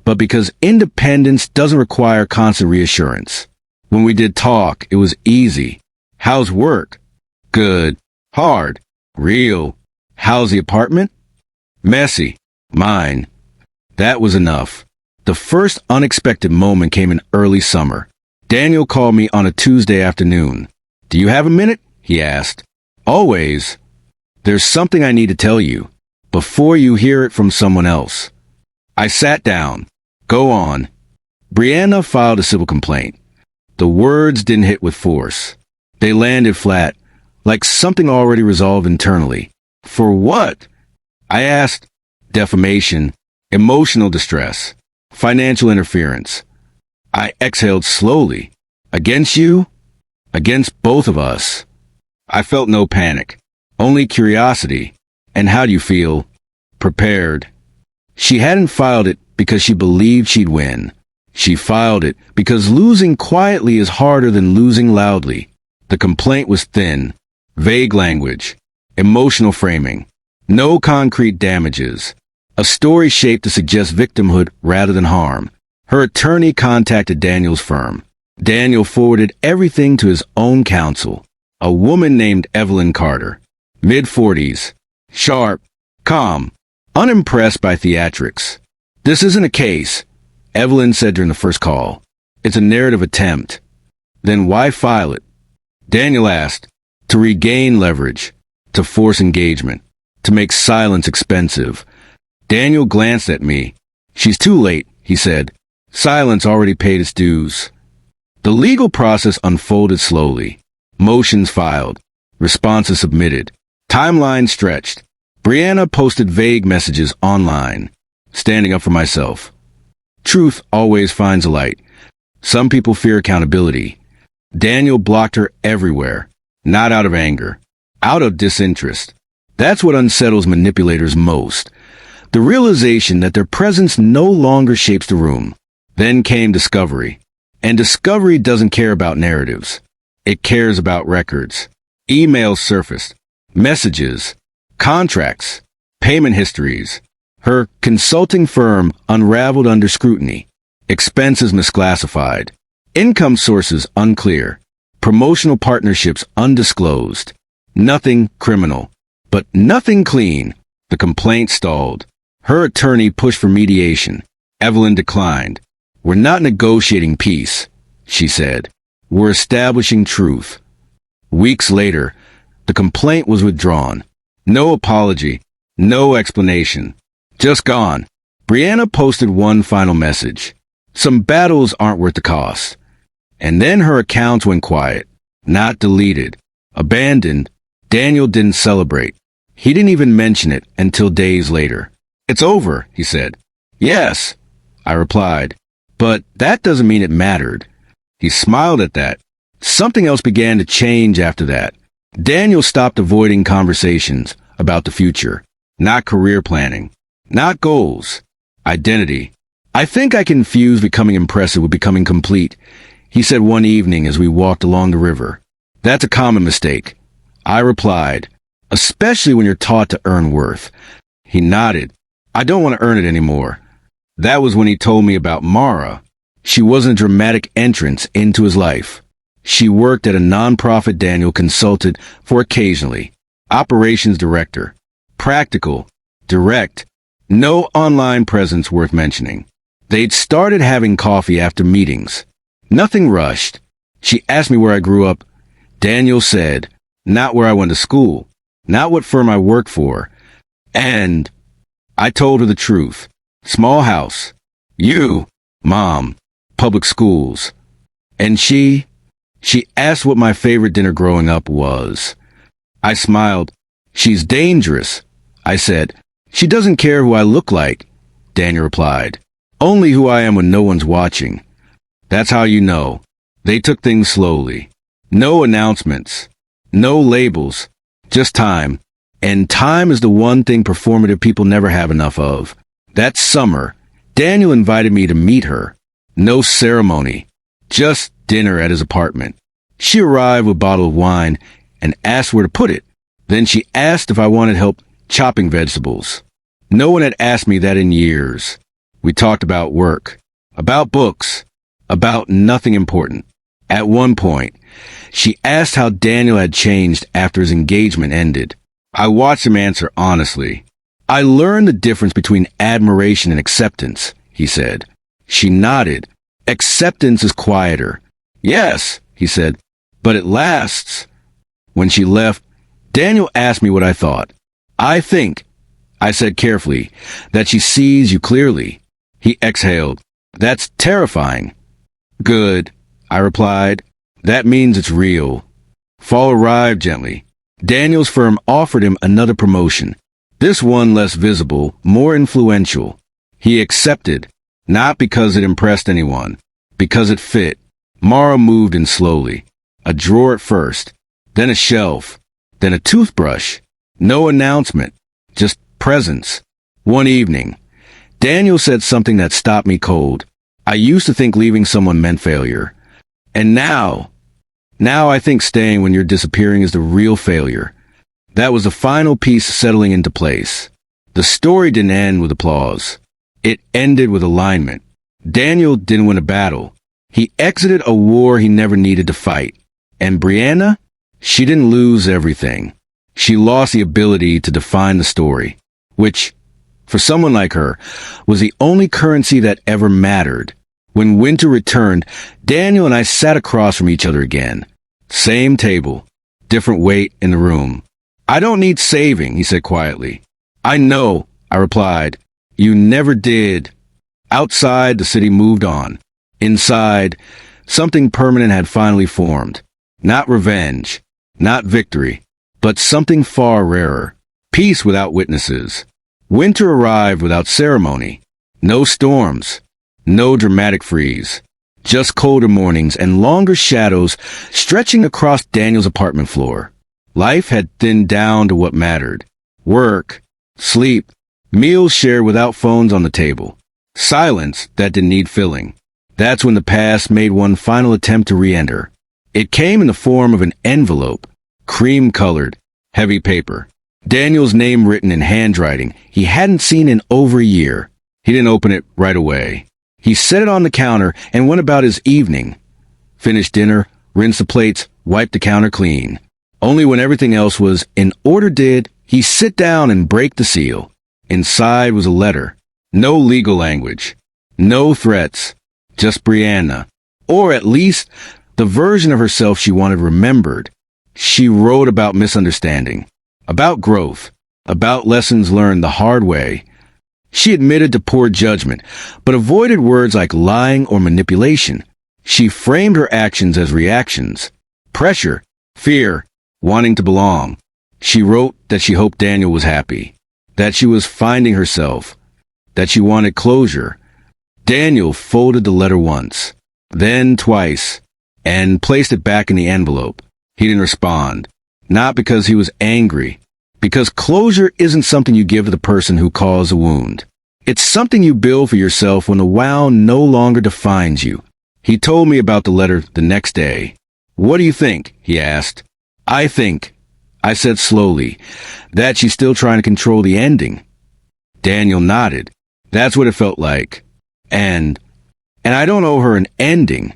but because independence doesn't require constant reassurance. When we did talk, it was easy. How's work? Good. Hard. Real. How's the apartment? Messy. Mine. That was enough. The first unexpected moment came in early summer. Daniel called me on a Tuesday afternoon. "Do you have a minute?" he asked. "Always. There's something I need to tell you, before you hear it from someone else." I sat down. "Go on." Brianna filed a civil complaint. The words didn't hit with force. They landed flat, like something already resolved internally. "For what?" I asked. "Defamation, emotional distress, financial interference." I exhaled slowly. "Against you?" "Against both of us." I felt no panic, only curiosity. "And how do you feel?" "Prepared." She hadn't filed it because she believed she'd win. She filed it because losing quietly is harder than losing loudly. The complaint was thin, vague language, emotional framing, no concrete damages, a story shaped to suggest victimhood rather than harm. Her attorney contacted Daniel's firm. Daniel forwarded everything to his own counsel, a woman named Evelyn Carter, mid-40s, sharp, calm, unimpressed by theatrics. "This isn't a case," Evelyn said during the first call. "It's a narrative attempt." "Then why file it?" Daniel asked. "To regain leverage, to force engagement, to make silence expensive." Daniel glanced at me. "She's too late," he said. "Silence already paid its dues." The legal process unfolded slowly. Motions filed, responses submitted, timelines stretched. Brianna posted vague messages online. Standing up for myself. Truth always finds a light. Some people fear accountability. Daniel blocked her everywhere, not out of anger, out of disinterest. That's what unsettles manipulators most. The realization that their presence no longer shapes the room. Then came discovery. And discovery doesn't care about narratives. It cares about records. Emails surfaced. Messages. Contracts. Payment histories. Her consulting firm unraveled under scrutiny. Expenses misclassified. Income sources unclear. Promotional partnerships undisclosed. Nothing criminal, but nothing clean. The complaint stalled. Her attorney pushed for mediation. Evelyn declined. "We're not negotiating peace," she said. "We're establishing truth." Weeks later, the complaint was withdrawn. No apology, no explanation. Just gone. Brianna posted one final message. "Some battles aren't worth the cost." And then her accounts went quiet. Not deleted. Abandoned. Daniel didn't celebrate. He didn't even mention it until days later. "It's over," he said. "Yes," I replied. "But that doesn't mean it mattered." He smiled at that. Something else began to change after that. Daniel stopped avoiding conversations about the future. Not career planning. Not goals. Identity. "I think I confused becoming impressive with becoming complete," he said one evening as we walked along the river. "That's a common mistake," I replied, "especially when you're taught to earn worth." He nodded. "I don't want to earn it anymore." That was when he told me about Mara. She wasn't a dramatic entrance into his life. She worked at a nonprofit Daniel consulted for occasionally. Operations director. Practical. direct, no online presence worth mentioning. They'd started having coffee after meetings. Nothing rushed. She asked me where I grew up. Daniel said, not where I went to school, not what firm I worked for. And I told her the truth. Small house. You, Mom, public schools. And she asked what my favorite dinner growing up was. I smiled. She's dangerous, I said. She doesn't care who I look like, Daniel replied. Only who I am when no one's watching. That's how you know. They took things slowly. No announcements. No labels. Just time. And time is the one thing performative people never have enough of. That summer, Daniel invited me to meet her. No ceremony. Just dinner at his apartment. She arrived with a bottle of wine and asked where to put it. Then she asked if I wanted help chopping vegetables. No one had asked me that in years. We talked about work, about books, about nothing important. At one point, she asked how Daniel had changed after his engagement ended. I watched him answer honestly. I learned the difference between admiration and acceptance, he said. She nodded. Acceptance is quieter. Yes, he said, but it lasts. When she left, Daniel asked me what I thought. I think, I said carefully, that she sees you clearly. He exhaled. That's terrifying. Good, I replied. That means it's real. Fall arrived gently. Daniel's firm offered him another promotion. This one less visible, more influential. He accepted, not because it impressed anyone, because it fit. Mara moved in slowly. A drawer at first, then a shelf, then a toothbrush. No announcement, just presence. One evening, Daniel said something that stopped me cold. I used to think leaving someone meant failure. And now I think staying when you're disappearing is the real failure. That was the final piece settling into place. The story didn't end with applause. It ended with alignment. Daniel didn't win a battle. He exited a war he never needed to fight. And Brianna? She didn't lose everything. She lost the ability to define the story, which, for someone like her, was the only currency that ever mattered. When winter returned, Daniel and I sat across from each other again. Same table, different weight in the room. I don't need saving, he said quietly. I know, I replied. You never did. Outside, the city moved on. Inside, something permanent had finally formed. Not revenge, not victory, but something far rarer. Peace without witnesses. Winter arrived without ceremony. No storms. No dramatic freeze. Just colder mornings and longer shadows stretching across Daniel's apartment floor. Life had thinned down to what mattered. Work, sleep, meals shared without phones on the table. Silence that didn't need filling. That's when the past made one final attempt to re-enter. It came in the form of an envelope, cream-colored, heavy paper. Daniel's name written in handwriting he hadn't seen in over a year. He didn't open it right away. He set it on the counter and went about his evening. Finished dinner, rinsed the plates, wiped the counter clean. Only when everything else was in order did he sit down and break the seal. Inside was a letter. No legal language. No threats. Just Brianna. Or at least the version of herself she wanted remembered. She wrote about misunderstanding, about growth, about lessons learned the hard way. She admitted to poor judgment, but avoided words like lying or manipulation. She framed her actions as reactions. Pressure, fear, wanting to belong. She wrote that she hoped Daniel was happy, that she was finding herself, that she wanted closure. Daniel folded the letter once, then twice, and placed it back in the envelope. He didn't respond, not because he was angry, because closure isn't something you give to the person who caused a wound. It's something you build for yourself when the wound no longer defines you. He told me about the letter the next day. What do you think? He asked. I think, I said slowly, that she's still trying to control the ending. Daniel nodded. That's what it felt like. And I don't owe her an ending.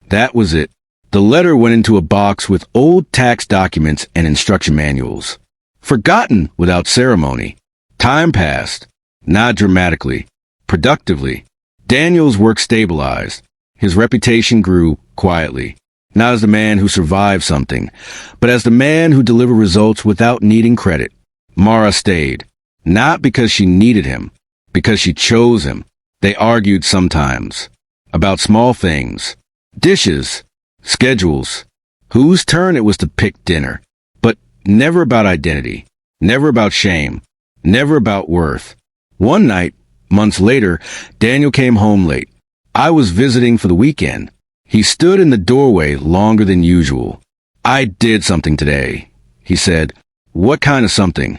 That was it. The letter went into a box with old tax documents and instruction manuals. Forgotten without ceremony. Time passed. Not dramatically. Productively. Daniel's work stabilized. His reputation grew quietly. Not as the man who survived something, but as the man who delivered results without needing credit. Mara stayed. Not because she needed him, because she chose him. They argued sometimes. About small things. Dishes. Schedules. Whose turn it was to pick dinner. But never about identity. Never about shame. Never about worth. One night, months later, Daniel came home late. I was visiting for the weekend. He stood in the doorway longer than usual. "I did something today," he said. "What kind of something?"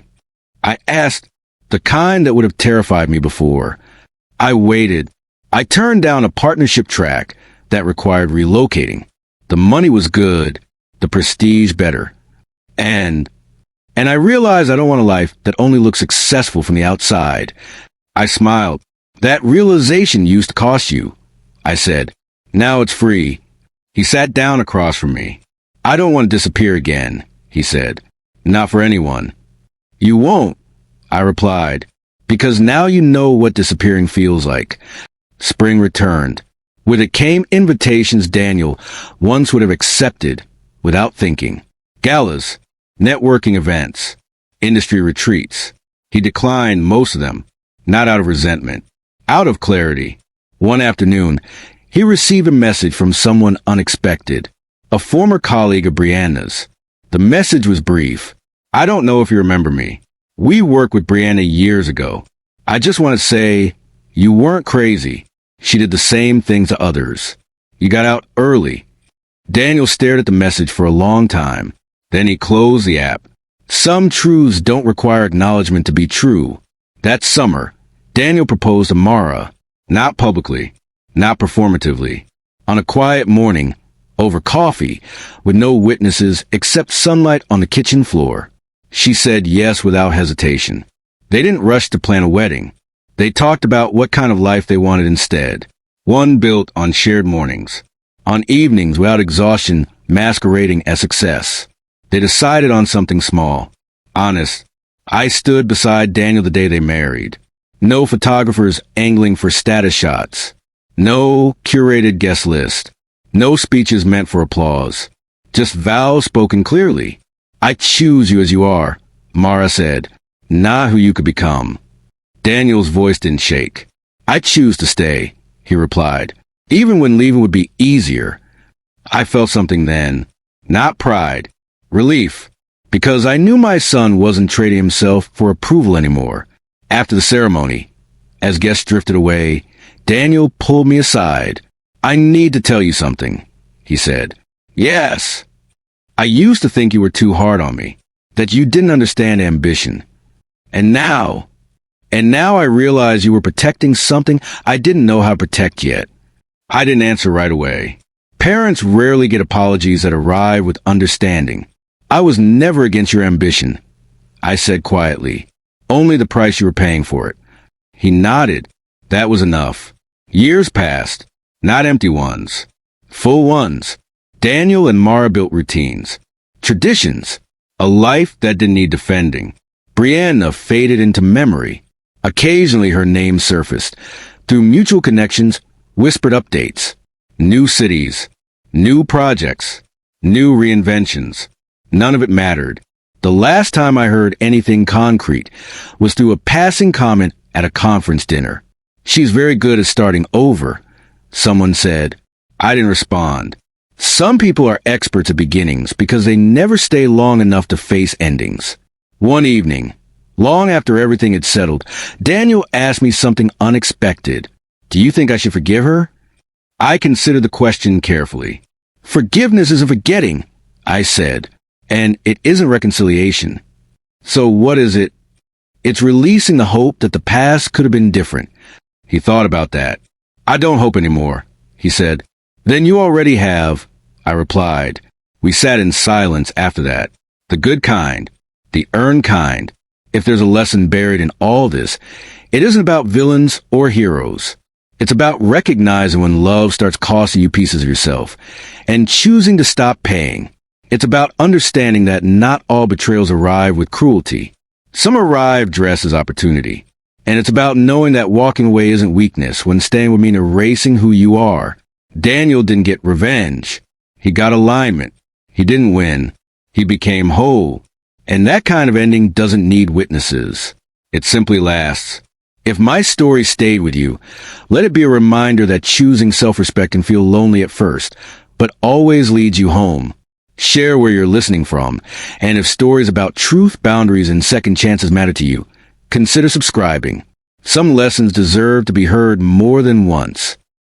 I asked. The kind that would have terrified me before. I waited. I turned down a partnership track that required relocating. The money was good, the prestige better. And I realized I don't want a life that only looks successful from the outside. I smiled. "That realization used to cost you," I said. "Now it's free." He sat down across from me. "I don't want to disappear again," he said. "Not for anyone." "You won't," I replied, "because now you know what disappearing feels like." Spring returned. With it came invitations Daniel once would have accepted without thinking. Galas, networking events, industry retreats. He declined most of them, not out of resentment, out of clarity. One afternoon, he received a message from someone unexpected, a former colleague of Brianna's. The message was brief. "I don't know if you remember me. We worked with Brianna years ago. I just want to say, you weren't crazy. She did the same thing to others. You got out early." Daniel stared at the message for a long time. Then he closed the app. Some truths don't require acknowledgement to be true. That summer, Daniel proposed to Mara, not publicly, not performatively. On a quiet morning, over coffee, with no witnesses except sunlight on the kitchen floor. She said yes without hesitation. They didn't rush to plan a wedding. They talked about what kind of life they wanted instead. One built on shared mornings, on evenings without exhaustion masquerading as success. They decided on something small, honest. I stood beside Daniel the day they married. No photographers angling for status shots. No curated guest list. No speeches meant for applause. Just vows spoken clearly. "I choose you as you are," Mara said, "not who you could become." Daniel's voice didn't shake. "I choose to stay," he replied, "even when leaving would be easier." I felt something then. Not pride. Relief. Because I knew my son wasn't trading himself for approval anymore. After the ceremony, as guests drifted away, Daniel pulled me aside. "I need to tell you something," he said. "Yes." "I used to think you were too hard on me, that you didn't understand ambition. And now I realize you were protecting something I didn't know how to protect yet." I didn't answer right away. Parents rarely get apologies that arrive with understanding. "I was never against your ambition," I said quietly. "Only the price you were paying for it." He nodded. That was enough. Years passed, not empty ones, full ones. Daniel and Mara built routines, traditions, a life that didn't need defending. Brianna faded into memory. Occasionally her name surfaced. Through mutual connections, whispered updates. New cities, new projects, new reinventions. None of it mattered. The last time I heard anything concrete was through a passing comment at a conference dinner. "She's very good at starting over," someone said. I didn't respond. Some people are experts at beginnings because they never stay long enough to face endings. One evening, long after everything had settled, Daniel asked me something unexpected. "Do you think I should forgive her?" I considered the question carefully. "Forgiveness isn't forgetting," I said, "and it isn't reconciliation. So what is it?" "It's releasing the hope that the past could have been different." He thought about that. "I don't hope anymore," he said. "Then you already have," I replied. We sat in silence after that. The good kind, the earned kind. If there's a lesson buried in all this, it isn't about villains or heroes. It's about recognizing when love starts costing you pieces of yourself and choosing to stop paying. It's about understanding that not all betrayals arrive with cruelty. Some arrive dressed as opportunity. And it's about knowing that walking away isn't weakness when staying would mean erasing who you are. Daniel didn't get revenge. He got alignment. He didn't win. He became whole. And that kind of ending doesn't need witnesses. It simply lasts. If my story stayed with you, let it be a reminder that choosing self-respect can feel lonely at first, but always leads you home. Share where you're listening from. And if stories about truth, boundaries, and second chances matter to you, consider subscribing. Some lessons deserve to be heard more than once.